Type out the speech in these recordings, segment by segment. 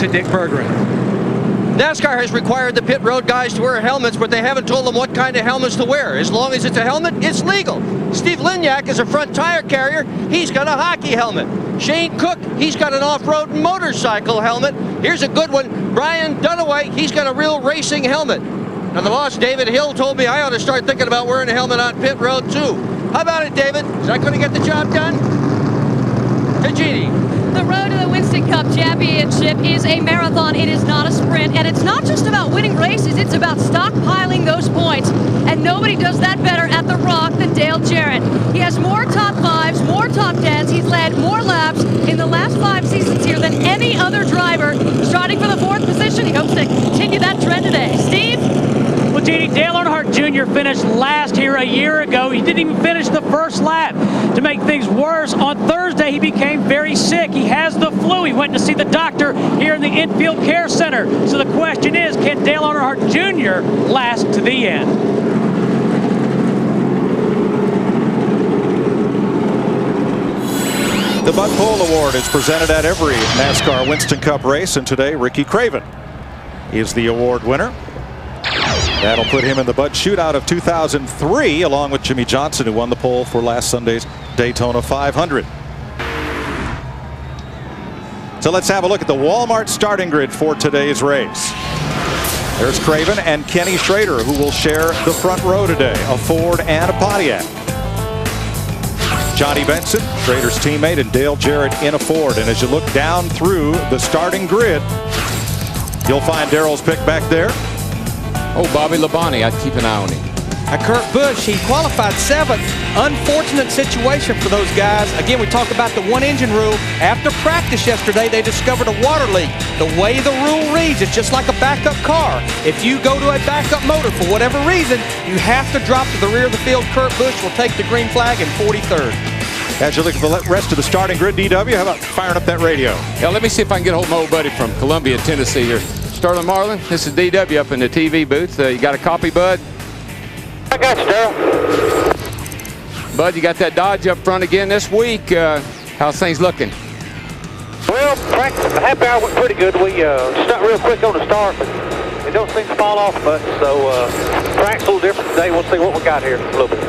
to Dick Berggren. NASCAR has required the pit road guys to wear helmets, but they haven't told them what kind of helmets to wear. As long as it's a helmet, it's legal. Steve Lignac is a front tire carrier. He's got a hockey helmet. Shane Cook, he's got an off-road motorcycle helmet. Here's a good one. Brian Dunaway, he's got a real racing helmet. Now, the boss, David Hill, told me I ought to start thinking about wearing a helmet on pit road, too. How about it, David? Is that going to get the job done? To Jeannie. The road to the Winston Cup Championship is a marathon. It is not a sprint, and it's not just about winning races. It's about stockpiling those points, and nobody does that better at the Rock than Dale Jarrett. He has more top fives, more top tens. He's led more laps in the last 5 seasons here than any other driver. Starting for the 4th position, he hopes to continue that trend today. Steve? Well, Jeannie, Dale Earnhardt Jr. finished last here a year ago. He didn't even finish the first lap. To make things worse, on Thursday he became very sick. He has the flu. He went to see the doctor here in the Infield Care Center. So the question is, can Dale Earnhardt Jr. last to the end? The Bud Pole Award is presented at every NASCAR Winston Cup race, and today Ricky Craven is the award winner. That'll put him in the Bud Shootout of 2003, along with Jimmy Johnson, who won the pole for last Sunday's Daytona 500. So let's have a look at the Walmart starting grid for today's race. There's Craven and Kenny Schrader, who will share the front row today, a Ford and a Pontiac. Johnny Benson, Schrader's teammate, and Dale Jarrett in a Ford. And as you look down through the starting grid, you'll find Darrell's pick back there. Oh, Bobby Labonte, I'd keep an eye on him. Kurt Busch, he qualified 7th. Unfortunate situation for those guys. Again, we talk about the one-engine rule. After practice yesterday, they discovered a water leak. The way the rule reads, it's just like a backup car. If you go to a backup motor for whatever reason, you have to drop to the rear of the field. Kurt Busch will take the green flag in 43rd. As you look at the rest of the starting grid, DW, how about firing up that radio? Yeah, let me see if I can get a hold of my old buddy from Columbia, Tennessee here. Sterling Marlin, this is DW up in the TV booth. You got a copy, Bud? I got you, Darrell. Bud, you got that Dodge up front again this week. How's things looking? Well, practice, the happy hour went pretty good. We stuck real quick on the start, but it don't seem to fall off much. So practice a little different today. We'll see what we got here in a little bit.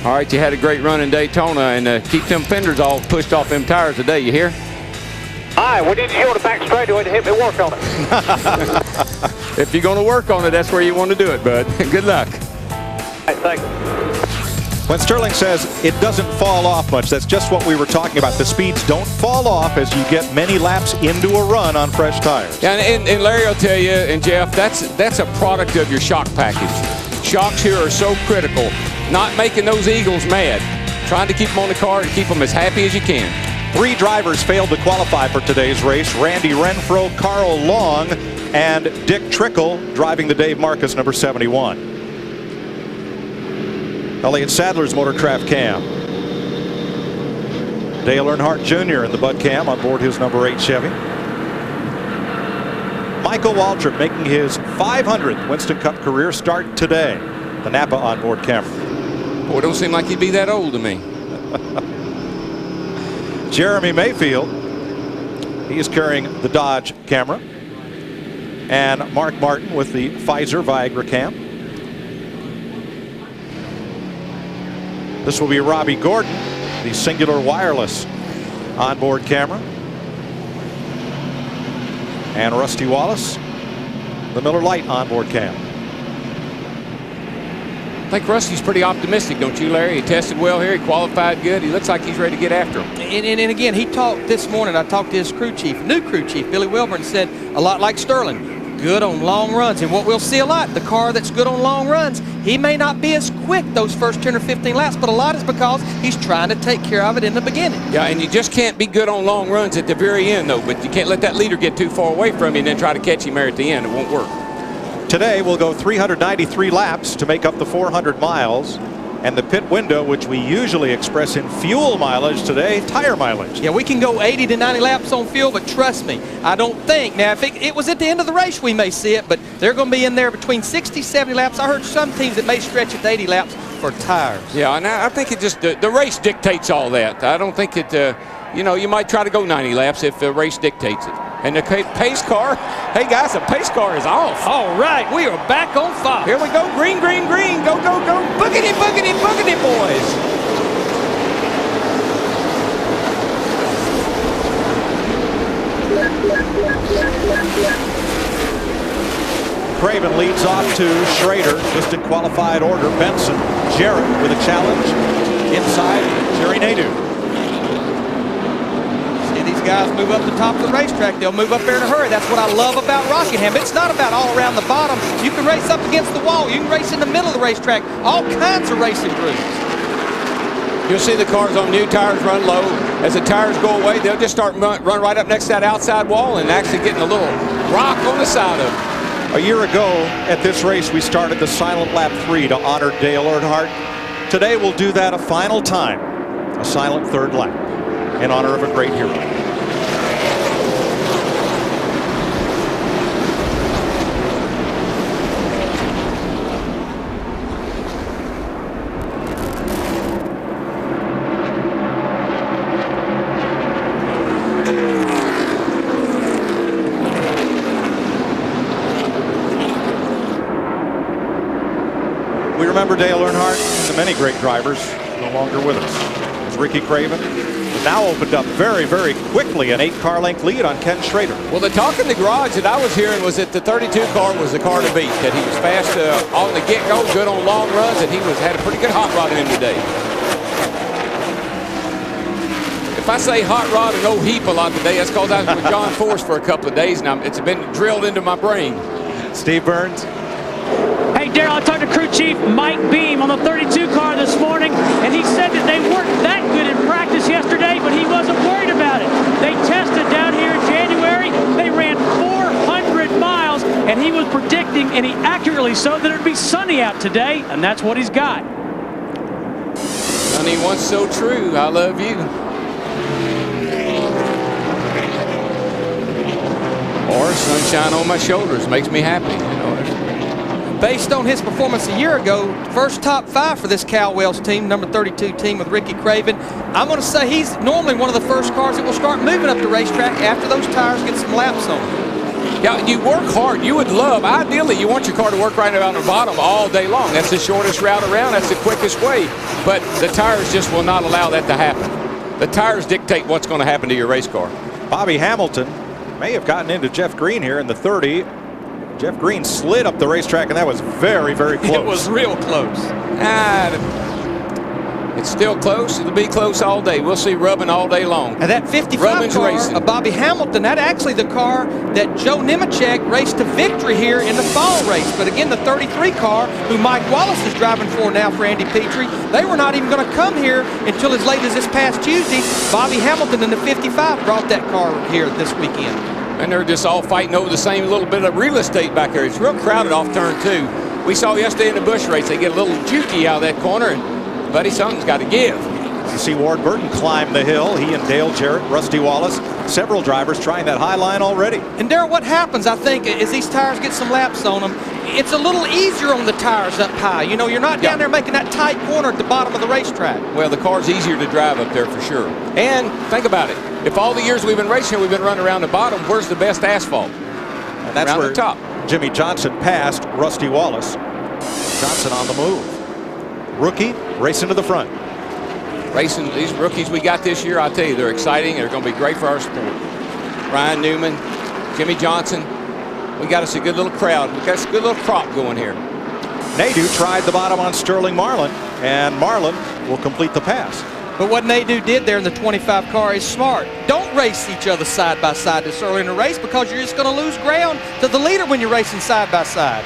All right, you had a great run in Daytona, and keep them fenders all pushed off them tires today, you hear? All right, we need to go to back straightaway to help me work on it. If you're going to work on it, that's where you want to do it, Bud. Good luck. Hey, thank you. When Sterling says it doesn't fall off much, that's just what we were talking about. The speeds don't fall off as you get many laps into a run on fresh tires. Yeah, and Larry will tell you, and Jeff, that's a product of your shock package. Shocks here are so critical. Not making those Eagles mad. Trying to keep them on the car and keep them as happy as you can. 3 drivers failed to qualify for today's race. Randy Renfro, Carl Long, and Dick Trickle driving the Dave Marcus number 71. Elliott Sadler's Motorcraft cam. Dale Earnhardt Jr. in the Bud cam on board his number 8 Chevy. Michael Waltrip making his 500th Winston Cup career start today. The Napa onboard camera. Boy, don't seem like he'd be that old to me. Jeremy Mayfield, he is carrying the Dodge camera. And Mark Martin with the Pfizer Viagra cam. This will be Robbie Gordon, the Singular Wireless onboard camera. And Rusty Wallace, the Miller Lite onboard cam. I think Rusty's pretty optimistic, don't you, Larry? He tested well here. He qualified good. He looks like he's ready to get after him. And again, he talked this morning. I talked to his crew chief, new crew chief, Billy Wilburn, said a lot like Sterling, good on long runs. And what we'll see a lot, the car that's good on long runs, he may not be as quick those first 10 or 15 laps, but a lot is because he's trying to take care of it in the beginning. Yeah, and you just can't be good on long runs at the very end, though. But you can't let that leader get too far away from you and then try to catch him there at the end. It won't work. Today we'll go 393 laps to make up the 400 miles. And the pit window, which we usually express in fuel mileage, today, tire mileage. Yeah, we can go 80 to 90 laps on fuel, but trust me, I don't think. Now, if it was at the end of the race, we may see it, but they're going to be in there between 60, 70 laps. I heard some teams that may stretch it to 80 laps for tires. Yeah, and I think it just, the race dictates all that. I don't think it, you know, you might try to go 90 laps if the race dictates it. And the pace car, hey guys, the pace car is off. All right, we are back on Fox. Here we go, green, green, green. Go, go, go. Boogity, boogity, boogity, boys. Craven leads off to Schrader, just in qualified order. Benson, Jarrett with a challenge. Inside, Jerry Nadeau. See these guys move up the top of the racetrack. They'll move up there in a hurry. That's what I love about Rockingham. It's not about all around the bottom. You can race up against the wall. You can race in the middle of the racetrack. All kinds of racing grooves. You'll see the cars on new tires run low. As the tires go away, they'll just start run right up next to that outside wall and actually getting a little rock on the side of it. A year ago at this race, we started the silent lap 3 to honor Dale Earnhardt. Today we'll do that a final time, a silent third lap in honor of a great hero. We remember Dale Earnhardt and the many great drivers no longer with us. As Ricky Craven now opened up very, very quickly an 8-car length lead on Ken Schrader. Well, the talk in the garage that I was hearing was that the 32 car was the car to beat, that he was fast on the get-go, good on long runs, that he had a pretty good hot rod in him today. If I say hot rod and no heap a lot today, that's because I was with John Force for a couple of days, and it's been drilled into my brain. Steve Burns. Hey, Darrell, I talked to crew chief Mike Beam on the 32 car this morning, and he said that they weren't that good in practice yesterday, but he wasn't worried about it. They tested down here in January. They ran 400 miles, and he was predicting, and he accurately so, that it would be sunny out today, and that's what he's got. Sunny, once so true. I love you. Or sunshine on my shoulders makes me happy. You know. Based on his performance a year ago, first top 5 for this Cal Wells team, number 32 team with Ricky Craven. I'm going to say he's normally one of the first cars that will start moving up the racetrack after those tires get some laps on them. Yeah, you work hard. You would love, ideally, you want your car to work right around the bottom all day long. That's the shortest route around. That's the quickest way. But the tires just will not allow that to happen. The tires dictate what's going to happen to your race car. Bobby Hamilton may have gotten into Jeff Green here in the 30. Jeff Green slid up the racetrack, and that was very, very close. It was real close. It's still close. It'll be close all day. We'll see rubbing all day long. And that 55 car of Bobby Hamilton, that's actually the car that Joe Nemechek raced to victory here in the fall race. But again, the 33 car, who Mike Wallace is driving for now for Andy Petrie, they were not even going to come here until as late as this past Tuesday. Bobby Hamilton in the 55 brought that car here this weekend. And they're just all fighting over the same little bit of real estate back there. It's real crowded off turn 2. We saw yesterday in the Busch race, they get a little jukey out of that corner, and buddy, something's got to give. You see Ward Burton climb the hill. He and Dale Jarrett, Rusty Wallace, several drivers trying that high line already. And Darrell, what happens, I think, as these tires get some laps on them, it's a little easier on the tires up high. You know, you're not down there making that tight corner at the bottom of the racetrack. Well, the car's easier to drive up there for sure. And think about it. If all the years we've been racing, we've been running around the bottom, where's the best asphalt? And that's around where the top. Jimmy Johnson passed Rusty Wallace. Johnson on the move. Rookie racing to the front. Racing these rookies we got this year, I tell you, they're exciting. They're going to be great for our sport. Ryan Newman, Jimmy Johnson. We got us a good little crowd. We got us a good little crop going here. Nadeau tried the bottom on Sterling Marlin, and Marlin will complete the pass. But what Nadeau did there in the 25 car is smart. Don't race each other side by side this early in the race, because you're just going to lose ground to the leader when you're racing side by side.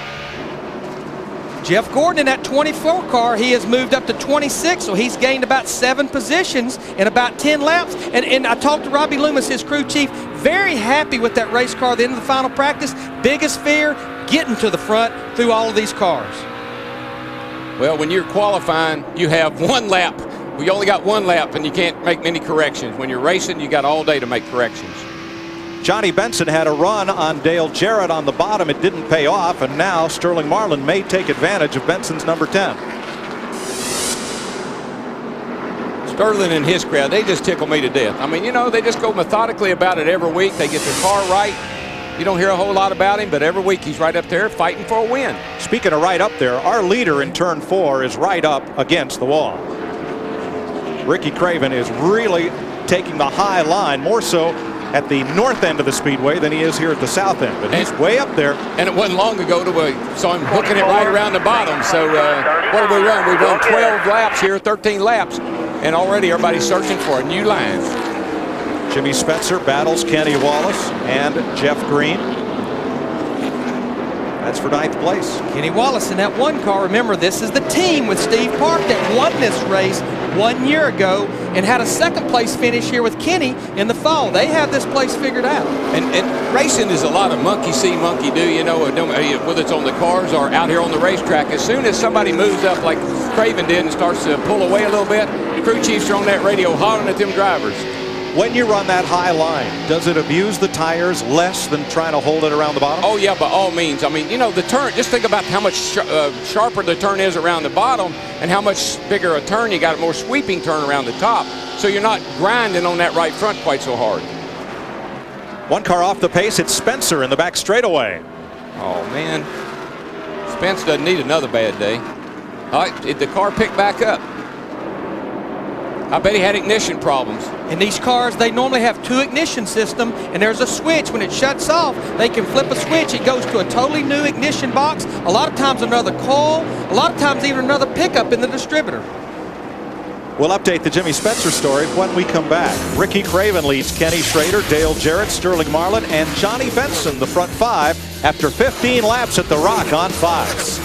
Jeff Gordon in that 24 car, he has moved up to 26, so he's gained about 7 positions in about 10 laps. And I talked to Robbie Loomis, his crew chief, very happy with that race car at the end of the final practice. Biggest fear, getting to the front through all of these cars. Well, when you're qualifying, you have 1 lap. We only got 1 lap, and you can't make many corrections. When you're racing, you got all day to make corrections. Johnny Benson had a run on Dale Jarrett on the bottom. It didn't pay off, and now Sterling Marlin may take advantage of Benson's number 10. Sterling and his crowd, they just tickle me to death. I mean, you know, they just go methodically about it every week. They get their car right. You don't hear a whole lot about him, but every week he's right up there fighting for a win. Speaking of right up there, our leader in turn 4 is right up against the wall. Ricky Craven is really taking the high line, more so at the north end of the speedway than he is here at the south end. But he's way up there. And it wasn't long ago that we saw him hooking it right around the bottom. So what did we run? We run 12 laps here, 13 laps, and already everybody's searching for a new line. Jimmy Spencer battles Kenny Wallace and Jeff Green. That's for 9th place. Kenny Wallace in that one car. Remember, this is the team with Steve Park that won this race 1 year ago and had a 2nd place finish here with Kenny in the fall. They have this place figured out. And racing is a lot of monkey see, monkey do, you know, whether it's on the cars or out here on the racetrack. As soon as somebody moves up like Craven did and starts to pull away a little bit, the crew chiefs are on that radio hollering at them drivers. When you run that high line, does it abuse the tires less than trying to hold it around the bottom? Oh, yeah, by all means. I mean, you know, the turn, just think about how much sharper the turn is around the bottom and how much bigger a turn you got, a more sweeping turn around the top. So you're not grinding on that right front quite so hard. One car off the pace, it's Spencer in the back straightaway. Oh, man. Spence doesn't need another bad day. All right, did the car pick back up? I bet he had ignition problems. In these cars, they normally have 2 ignition system, and there's a switch. When it shuts off, they can flip a switch. It goes to a totally new ignition box. A lot of times another coil, a lot of times even another pickup in the distributor. We'll update the Jimmy Spencer story when we come back. Ricky Craven leads Kenny Schrader, Dale Jarrett, Sterling Marlin, and Johnny Benson, the front 5, after 15 laps at the Rock on 5s.